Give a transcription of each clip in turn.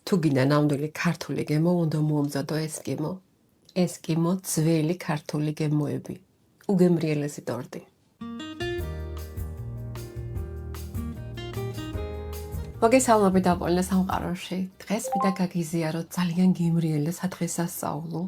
თუ გინდა ნამდვილი ქართული გემო, უნდა მოამზადო ესკიმო. ესკიმო ძველი ქართული გემოები. უგემრიელესი ტორტი. მოგესალმებით აპოლინე სამყაროში. დღეს მინდა გაგიზიაროთ ძალიან გემრიელი და სადღესასწაულო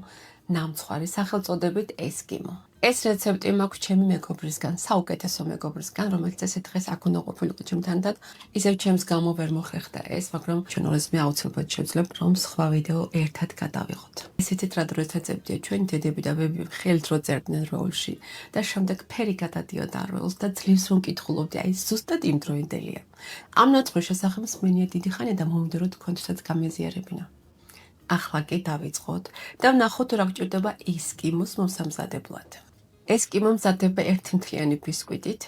ნამცხვარი სახელწოდებით ესკიმო. ეს რეცეპტი მაქვს ჩემი მეგობრისგან, საუკეთესო მეგობრისგან, რომელიც ესე დღეს აქ უნდა ყოფილიყო ჩემთან და ისევ ჩემს გამო ვერ მოხერხდა ეს, მაგრამ ჩვენ ორესმე აუცილებლად შევძლებთ, რომ სხვა ვიდეო ერთად გადავიღოთ. ესეთი ტრადიციულ რეცეპტია ჩვენი დედები და ბები ხელთ რო წერდნენ როლში და შემდეგ ფერი გადადიოდა როლს და ძლივს რომ კითხულობდი, აი ზუსტად იმდროინდელია. ამ ნაწყვის შესახებ მსმენია დიდი ხანია და მომდერო თქვენთვისაც გამეზიარებინა. ახლა კი დავიწყოთ და ვნახოთ რა გჭირდება ესკიმოს მოსამზადებლად. ესკიმო მზადდება ერთმთლიანი ბისკვიტით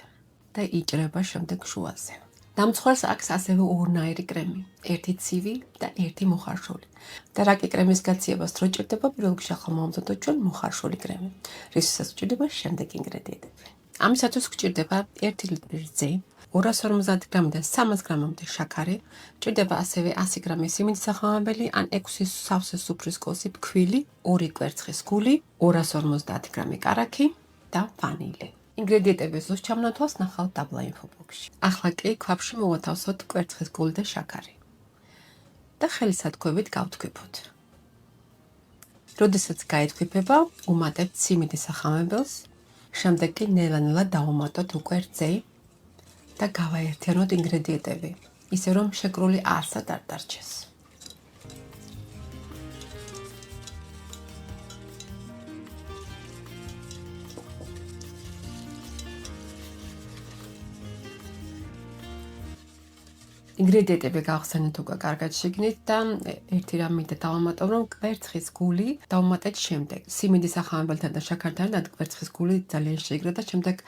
და იჭრება შემდეგ შუაზე. დამცხვარს აქვს ასევე ორნაირი კრემი, ერთი ცივი და ერთი მოხარშული. და რა კი კრემის გაციებას დრო ჭირდება, პირველ რიგში ახლა მოვამზადოთ ჩვენ მოხარშული კრემი, რისთვისაც გჭირდება შემდეგი ინგრედიენტები. ამისათვის გჭირდება 1 ლიტრი რძე, 250 გრამიდან 300 გრამამდე შაქარი, გჭირდება ასევე 100 გრამი სიმინდის სახამებელი ან 6 სავსე სუფრის კოსი ფქვილი, 2 კვერცხის გული, 250 გრამი კარაქი და ვანილი. ინგრედიენტების ზუსტ ჩამონათვალს ნახავთ დაბლა ინფობოქსში. ახლა კი ქვაფში მოვათავსოთ კვერცხის გული და შაქარი. და ხელისათქვევით გავთქვიფოთ. როდესაც გაითქვიფება, უმატებთ სიმინდის სახამებელს, შემდეგ კი ნელა-ნელა დავუმატოთ უკვე რძე და გავაერთიანოთ ინგრედიენტები, ისე რომ შეკრული არსად არ დარჩეს. ინგრედიენტები გავხსენეთ უკვე კარგად შეგნით და ერთი რამ მინდა დავამატო, რომ კვერცხის გული დავუმატეთ შემდეგ. სიმინდის სახამებელთან და შაქართან და კვერცხის გული ძალიან შეიგრა და შემდეგ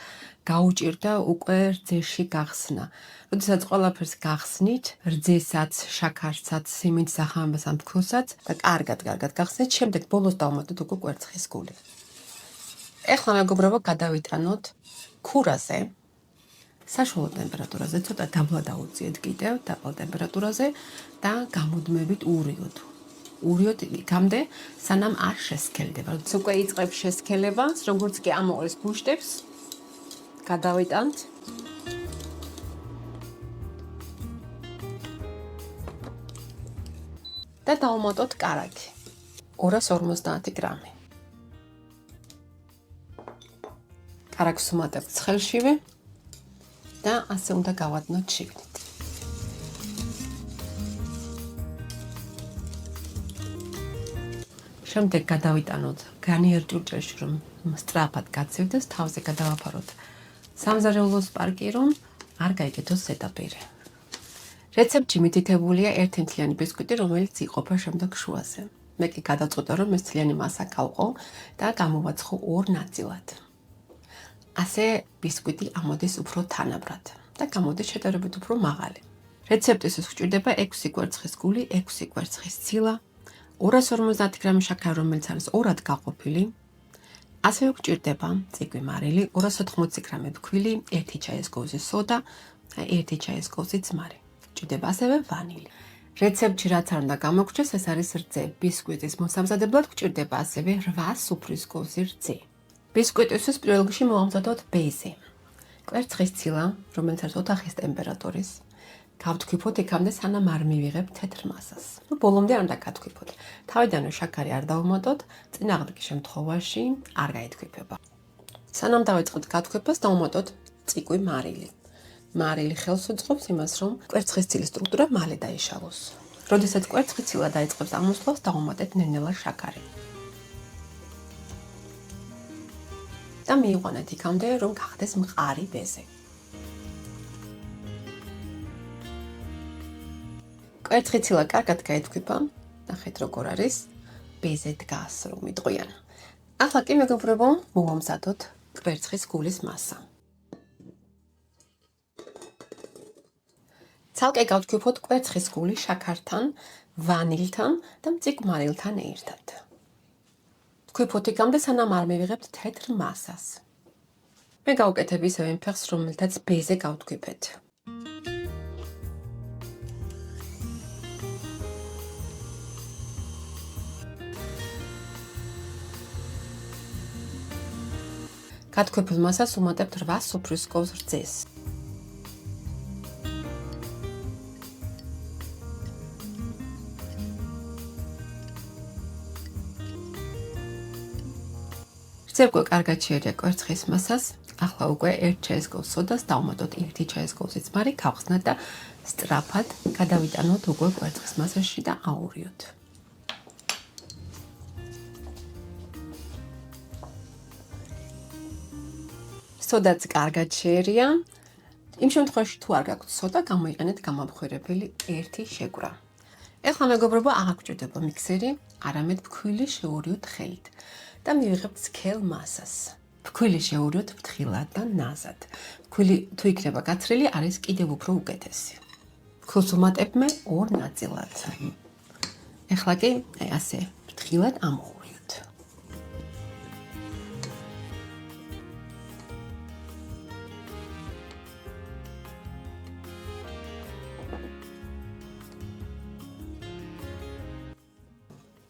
გაუჭირდა უკვე რძეში გახსნა. როდესაც ყველაფერს გახსნით, რძესაც, შაქარსაც, სიმინდის სახამებელს ან ფქვილსაც და კარგად გახსნით, შემდეგ ბოლოს დავუმატოთ უკვე კვერცხის გული. ეხლა მეგობრებო, გადავიტანოთ ქურაზე. საშუალო ტემპერატურაზე, ცოტა დაბლა დაუძიეთ კიდევ, დაბლა ტემპერატურაზე და გამოდმებით ურიოთ. ურიოთ იქამდე, სანამ არ შესქელდება. როცა უკვე იწყებს შესქელებას, როგორც კი ამოყრის ბუშტებს, გადავიტანთ. და დავუმატოთ კარაქი. 250 გრამი. კარაქს უმატებთ ცხელშივე. და ასე უნდა გავადნოთ შიგნით. შემდეგ გადავიტანოთ განიერ ჭურჭელში, რომ სწრაფად გაცივდეს, თავზე გადავაფაროთ სამზარეულო სპარკი, რომ არ გაიგეთოს ზედაპირი. რეცეპტში მითითებულია ერთმთლიანი ბისკვიტი, რომელიც იყოფა შემდეგ შუაზე. მე კი გადავწყვიტე, რომ ეს მთლიანი მასა გავყო და გამოვაცხო ორ ნაწილად. ასე ბისკვიტი ამოდის უფრო თანაბრად და გამოდის შედარებით უფრო მაღალი. რეცეპტისთვის გჭირდება 6 კვერცხის გული, 6 კვერცხის ცილა, 250 გრამი შაქარი, რომელიც არის ორად გაყოფილი. ასევე გჭირდება წიგვი მარილი, 280 გრამი ფქვილი, 1 ჩაის კოვზი სოდა და 1 ჩაის კოვზი ძმარი. გჭირდება ასევე ვანილი. რეცეპტში რაც არ უნდა გამოგრჩეს, ეს არის რძე. ბისკვიტის მოსამზადებლად გჭირდება ასევე 8 სუფრის კოვზი რძე. ბისკვიტისთვის პირველ რიგში მოვამზადოთ ბეზე. კვერცხის ცილა, რომელიც არის ოთახის ტემპერატურის, გავთქვიფოთ იქამდე, სანამ არ მივიღებთ თეთრ მასას. ბოლომდე არ უნდა გათქვიფოთ. თავიდანვე შაქარი არ დავუმატოთ, წინააღმდეგ შემთხვევაში არ გაითქვიფება. სანამ დავიწყებთ გათქვიფებას, დავუმატოთ წიგვი მარილი. მარილი ხელს უწყობს იმას, რომ კვერცხის ცილის სტრუქტურა მალე დაიშალოს. როდესაც კვერცხის ცილა დაიწყებს ამოსვლას, დავუმატეთ ნელა შაქარი. და მიიყვანეთ იქამდე, რომ გახდეს მყარი ბეზე. კვერცხი ცილა კარგად გაითქვიფა, ნახეთ როგორ არის, ბეზე დგას რომ იტყვიან. ახლა კი მეგობრებო, მოვამზადოთ კვერცხის გულის მასა. ცალკე გავთქვიფოთ კვერცხის გული შაქართან, ვანილთან და მწიგმარილთან ერთად. თქვიფოთ იქამდე, სანამ არ მივიღებთ თეთრ მასას. მე გავუკეთებ ისევ იმ ფეხს, რომელთაც ბეზე გავთქვიფეთ. გათქვეფილ მასას უმატებთ 8 სუფრის კოვს რძეს. რძე უკვე კარგად შეერია კვერცხის მასას. ახლა უკვე 1 ჩაისკოვს სოდას დავუმატოთ 1 ჩაისკოვს ძმარი, გავხსნათ და სწრაფად გადავიტანოთ უკვე კვერცხის მასაში და აურიოთ. სოდაც კარგად შეერია. იმ შემთხვევაში თუ არ გაქვთ სოდა, გამოიყენეთ გამამხვილებელი 1 შეკვრა. ეხლა მეგობრებო, აღარ გვჭირდება მიქსერი, არამედ ფქვილი შეურიოთ ხელით და მივიღებთ სქელ მასას. ფქვილი შეურიოთ ფრთხილად და ნაზად. ფქვილი თუ იქნება გათრილი, არის კიდევ უფრო უკეთესი. ფქვილს ვუმატებ მე 2 ნაწილად. ეხლა კი ასე ფრთხილად ამოურიოთ.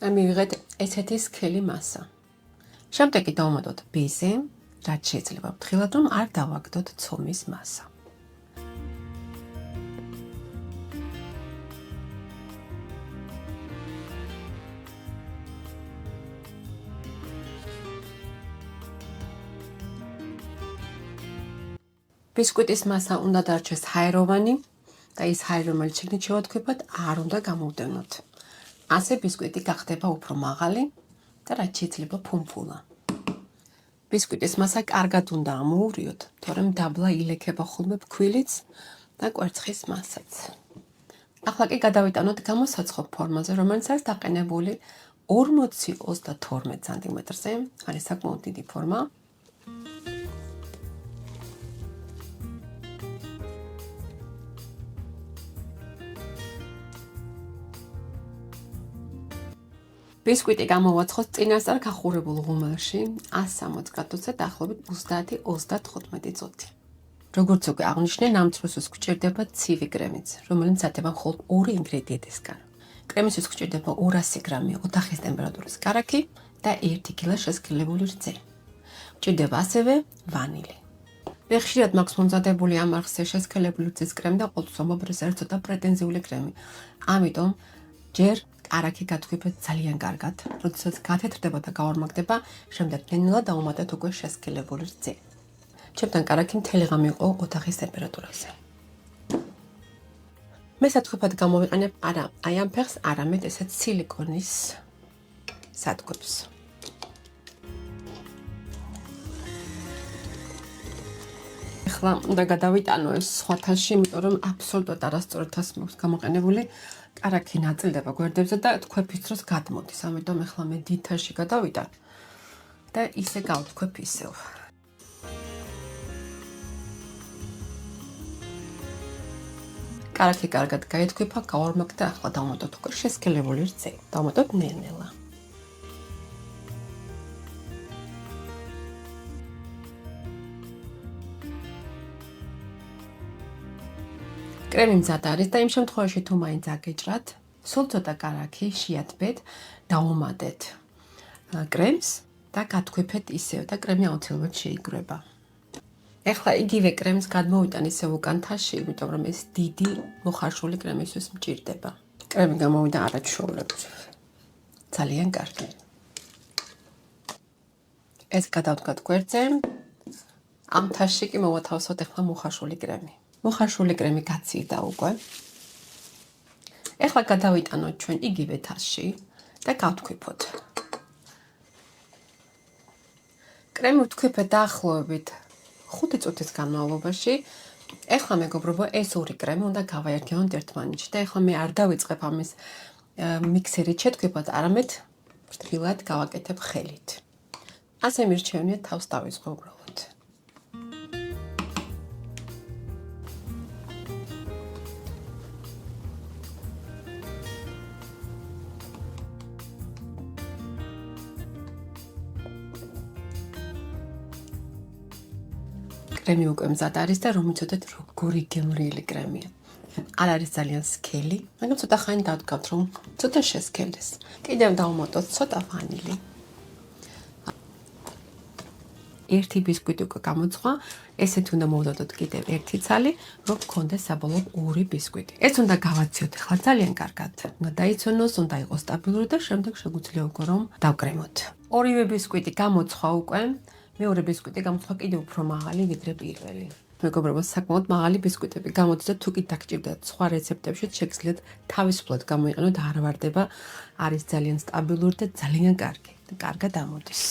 მივიღეთ ესეთი სქელი მასა. შემდეგ კი დავუმატოთ ბიზე, რაც შეიძლება ფრთხილად, რომ არ დავაგდოთ ცომის მასა. ბისკვიტის მასა უნდა დარჩეს ჰაეროვანი და ის ჰაერი, რომელიც შიგნით შევადგებათ, არ უნდა გამოვდევნოთ. ასე ბისკვიტი გახდება უფრო მაღალი და რაც შეიძლება ფუმფულა. ბისკვიტის მასა კარგად უნდა ამოურიოთ, თორემ დაბლა ილექება ხოლმე ფქვილიც და კვერცხის მასაც. ახლა კი გადავიტანოთ გამოსაცხობ ფორმაზე, რომელიც არის დაყენებული 40-32 სანტიმეტრზე. არის საკმაოდ დიდი ფორმა. ბისკვიტი გამოვაცხოთ წინასწარ გახურებულ ღუმელში 160 გრადუსზე დაახლოებით 30-35 წუთი. როგორც უკვე აღნიშნე, ნამცროსს გვჭირდება ცივი კრემიც, რომელიც მზადდება მხოლოდ 2 ინგრედიენტისგან. კრემისთვის გვჭირდება 200 გრამი ოთახის ტემპერატურის კარაქი და 1 კილა შესქელებული რძე. გვჭირდება ასევე ვანილი. მე ხშირად მაქვს მომზადებული ამ არხზე შესქელებული რძის კრემი და ყოველთვის ვამბობ, ეს არის ცოტა პრეტენზიული კრემი. ამიტომ ჯერ არაკი გათქვიფეთ ძალიან კარგად, როდესაც გათეთრდება და გაორმაგდება, შემდეგ ნელ-ნელა დავუმატეთ უკვე შესქელებული რძე. ჩემთან კარაკი მთელი ღამე იყო ოთახის ტემპერატურაზე. მე სათქვიფად გამოვიყენებ არა აი ამ ფეხს, არამედ ესეთ სილიკონის სათქვიფს. ახლა უნდა გადავიტანო ეს სხვა თასში, იმიტომ რომ აბსოლუტურად არასწორად თასს მაქვს გამოყენებული. კარაკი ნაწილდება გვერდებზე და თქვეფის დროს გადმოდის. ამიტომ ახლა მე დიდ თასში გადავიტან და ისე გავთქვებ ისევ. კარაკი კარგად გაითქვიფა, გავორმაგდა და ახლა დავუმატოთ უკვე შესქელებული რძე. დავუმატოთ ნელ-ნელა. კრემი მზად არის და იმ შემთხვევაში თუ მაინც აგეჭრათ, სულ ცოტა კარაქი შეატბეთ, დავუმატეთ კრემს და გათქვიფეთ ისევ და კრემი აუცილებლად შეიგრება. ეხლა იგივე კრემს გადმოვიტან ისევ უკან თასში, იმიტომ რომ ეს დიდი მოხარშული კრემისთვის მჭირდება. კრემი გამოვიდა არაჩვეულებრივ. ძალიან კარგი. ეს გადავდგათ გვერდზე. ამ თასში კი მოვათავსოთ ახლა მოხარშული კრემი. მოხარშული კრემი გაცივდა უკვე. ეხლა გადავიტანოთ ჩვენ იგივე თასში და გავთქვიფოთ. კრემი ვთქვიფეთ დაახლოებით 5 წუთის განმავლობაში. ეხლა მეგობრებო, ეს 2 კრემი უნდა გავაერთიანოთ ერთმანეთში და ეხლა მე არ დავიწყებ ამის მიქსერით შეთქვიფად, არამედ ფრთხილად გავაკეთებ ხელით. ასე მირჩევნია თავს დავიწყო უბრალოდ. კრემი უკვე მზად არის და რომ იცოდეთ როგორი გემრიელი კრემია. არ არის ძალიან სქელი, მაგრამ ცოტა ხანი დავდგავთ, რომ ცოტა შესქელდეს. კიდევ დავუმატოთ ცოტა ვანილი. ერთი ბისკვიტი უკვე გამოცხვა, ესეთ უნდა მოვდოდოთ კიდევ ერთი ცალი, რომ გქონდეს საბოლოოდ ორი ბისკვიტი. ეს უნდა გავაციოთ ახლა ძალიან კარგად. უნდა დაიცვენოს, უნდა იყოს სტაბილური და შემდეგ შეგვიძლია უკვე რომ დავკრემოთ. ორივე ბისკვიტი გამოცხვა უკვე, მეორე ბისკვიტი გამოცხვა კიდევ უფრო მაღალი ვიდრე პირველი. მეგობრებო, საკმაოდ მაღალი ბისკვიტები გამოდის და თუ კი დაგჭირდათ სხვა რეცეპტებში შეგიძლიათ თავისუფლად გამოიყენოთ, არ ვარდება, არის ძალიან სტაბილური და ძალიან კარგი. კარგად ამოდის.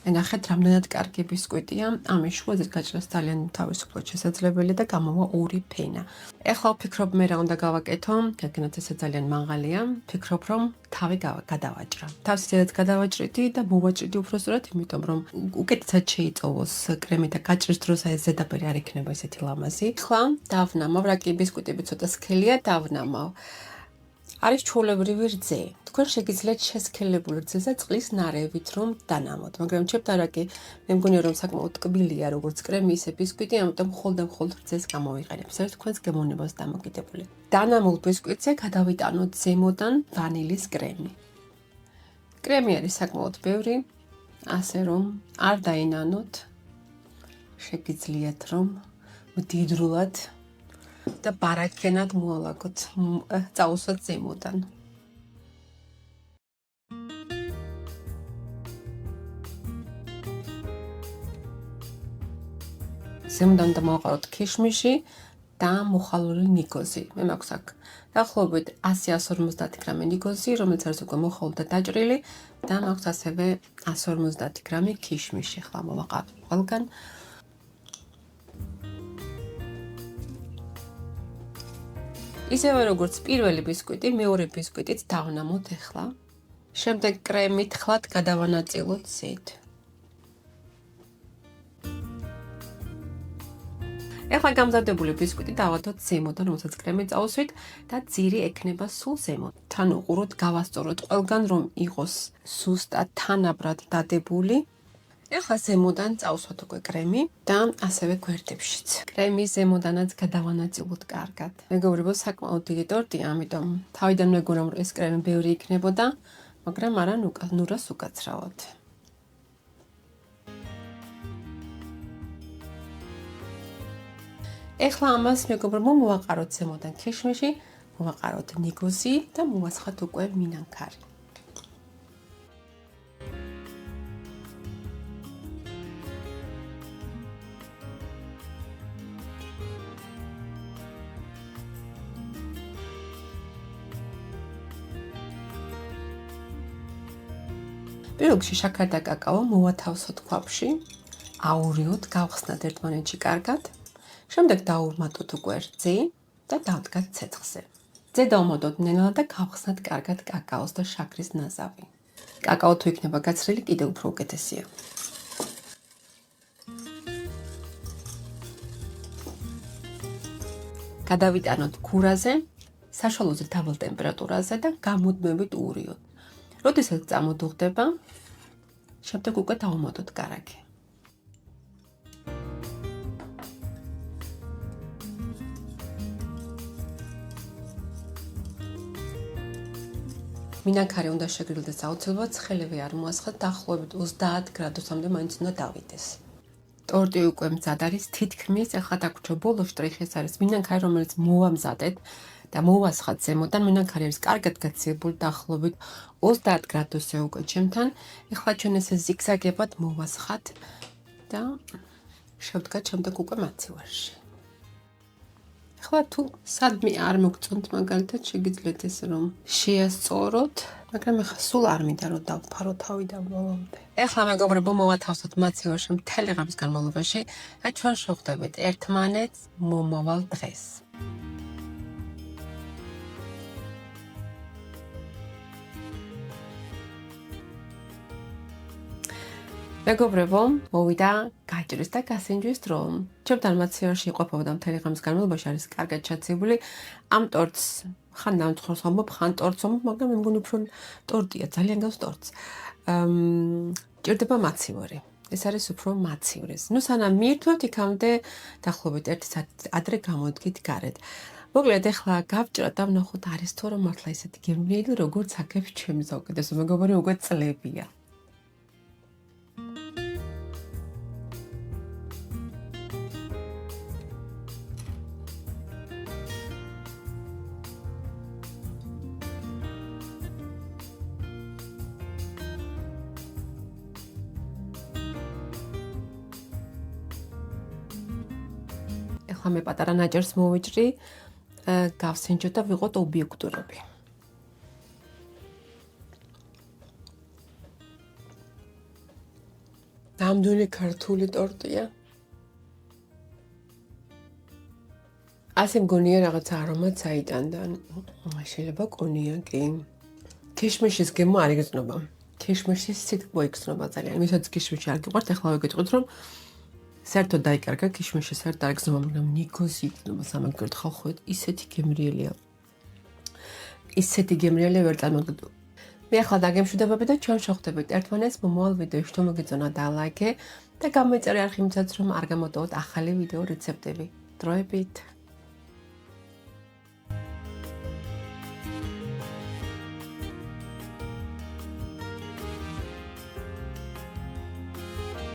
ნახეთ, რამდენად კარგი ბისკვიტია, ამის შუაზე გაჭრას ძალიან თავისუფლად შესაძლებელი და გამოვა ორი ფენა. ეხლა ვფიქრობ მე რა უნდა გავაკეთო, რადგანაც ესე ძალიან მაღალია, ვფიქრობ რომ თავი გადავაჭრა. თავს ისედაც გადავაჭრიდი და მოვაჭრიდი უბრალოდ, იმიტომ რომ უკეთესად შეიწოვოს კრემი და გაჭრის დროს ეს ზედაპირი არ იქნება ესეთი ლამაზი. ახლა დავნამავ, რა კი ბისკვიტები ცოტა სქელია, დავნამავ. არის ჩვეულებრივი რძე. თქვენ შეგიძლიათ შესქელებულ რძეზე წყლის ნარევით რომ დანამოთ, მაგრამ ჩემთანაკი მე მგონია რომ საკმაოდ ტკბილია როგორც კრემი ისე ბისკვიტი, ამიტომ მხოლოდ რძეს გამოვიყენებ. ეს არის თქვენს გემოვნებას დამოკიდებული. დანამულ ბისკვიტზე გადავიტანოთ ზემოდან ვანილის კრემი. კრემი არის საკმაოდ ბევრი, ასე რომ არ დაინანოთ. შეგიძლიათ რომ მდიდრულად და ბარაკენად მოალაგოთ, წაუსვათ ზემოდან. ზემოდან და მოვაყაროთ ქიშმიში და მოხალული ნიკოზი. მე მაქვს აქ დაახლოებით 100-150 გრამი ნიკოზი, რომელიც არის უკვე მოხალული და დაჭრილი და მაქვს ასევე 150 გრამი ქიშმიში. ახლა მოვაყავ ყველგან. ისევე როგორც პირველი ბისკვიტი, მეორე ბისკვიტიც დავნამოთ ახლა. შემდეგ კრემით ხლად გადავანაწილოთ ზედ. ახლა გამზადებული ბისკვიტი დავადოთ ზემოდან, რომელსაც კრემი წაუსვით და ძირი ექნება სულ ზემოთ. თან უყუროთ, გავასწოროთ ყველგან, რომ იყოს სუსტად თანაბრად დადებული. ახლა ზემოდან წავსვათ უკვე კრემი და ასევე გვერდებშიც. კრემი ზემოდანაც გადავანაწილოთ კარგად. მეგობრებო, საკმაოდ დიდი ტორტია, ამიტომ თავიდან მეგონა რომ ეს კრემი ბევრი იქნებოდა, მაგრამ არა ნურას უკაცრავად. ახლა ამას მეგობრებო მოვაყაროთ ზემოდან ქიშმიში, მოვაყაროთ ნიკოზი და მოვასხათ უკვე მინანქარი. პირველში შაქარ და კაკაო მოვათავსოთ ქვაფში, აურიოთ, გავხსნათ ერთმანეთში კარგად. შემდეგ დაურმატოთ უკვე რძე და დავდგათ ცეცხლზე. რძე დავუმატოთ ნელა და გავხსნათ კარგად კაკაოს და შაქრის ნაზავი. კაკაო თუ იქნება გაცრილი, კიდევ უფრო უკეთესია. გადავიტანოთ ქურაზე, საშუალოზე დაბალ ტემპერატურაზე და გამუდმებით უურიოთ. როდესაც წამოდუხდება, შემდეგ უკვე დავუმატოთ კარაქი. მინანქარი უნდა შეგრილდეს აუცილებლად, ცხელივე არ მოასხათ, დაახლოებით 30 გრადუსამდე მაინც უნდა დავიდეს. ტორტი უკვე მზად არის, თითქმის, ახლა დაგვრჩა ბოლო შტრიხი, ეს არის მინანქარი, რომელიც მოვამზადეთ და მოვასხათ ზემოდან. მინანქარი არის კარგად გაცილებული, დაახლოებით 30 გრადუსზე უკვე ჩემთან. ახლა ჩვენ ესე ზიგზაგებად მოვასხათ და შევდგათ შემდეგ უკვე მაცივარში. ახლა თუ სადმე არ მოგწონთ, მაგალითად შეგიძლიათ ეს რომ შეასწოროთ, მაგრამ ახლა სულ არ მინდა რომ დავფარო თავიდან ბოლომდე. ახლა მეგობრებო, მოვათავსოთ მაცივარში მთელი ღამის განმავლობაში და ჩვენ შევხვდებით ერთმანეთს მომავალ დღეს. მეგობრებო, მოვიდა გაჭრის და გასინჯვის დრო. ჩემთან მაცივარში იყოფოდა მთელი ღამის განმავლობაში, არის კარგად ჩაცებული. ამ ტორტს ხან დამწუხროს ამბობ, ხან ტორტს ამბობ, მაგრამ მე მგონი უფრო ტორტია, ძალიან გავს ტორტს. ჭირდება მაცივარი. ეს არის უფრო მაცივრის. ნუ სანამ მიირთვევთ იქამდე დაახლოებით 1 საათი ადრე გამოდგით გარეთ. მოკლედ ახლა გავჭრა და ვნახოთ არის თუ რომ მართლა ისეთი გემრიელი როგორც აქებს ჩემი საუკეთესო მეგობარი უკვე წლებია. ახლა მე პატარა ნაჭერს მოვიჭრი, გავსინჯო და ვიყოთ ობიექტურები. ნამდვილი ქართული ტორტია. ასე მგონია რაღაც არომატ საიდანდა. შეიძლება კონიაკი. ქიშმიშის გემო არ იგრძნობა. ქიშმიშის სიტყვა იგრძნობა ძალიან. ვისაც ქიშმიში არ გიყვართ, ახლა ვიგეთყვით, რომ საერთოდ დაიკარგა ქიშმიში, საერთოდ არ იგრძნობა, მაგრამ ნიკოს იგრძნობა სამაგერთ ხალხოთ, ისეთი გემრიელია. ისეთი გემრიელია ვერ წარმოგიდგენთ. მე ახლა დაგემშვიდობები და ჩვენ შევხვდებით ერთმანეთს მომავალ ვიდეოში. თუ მოგეწონა დალაიქე და გამოიწერე არხი, რომ არ გამოტოვოთ ახალი ვიდეო რეცეპტები. დროებით.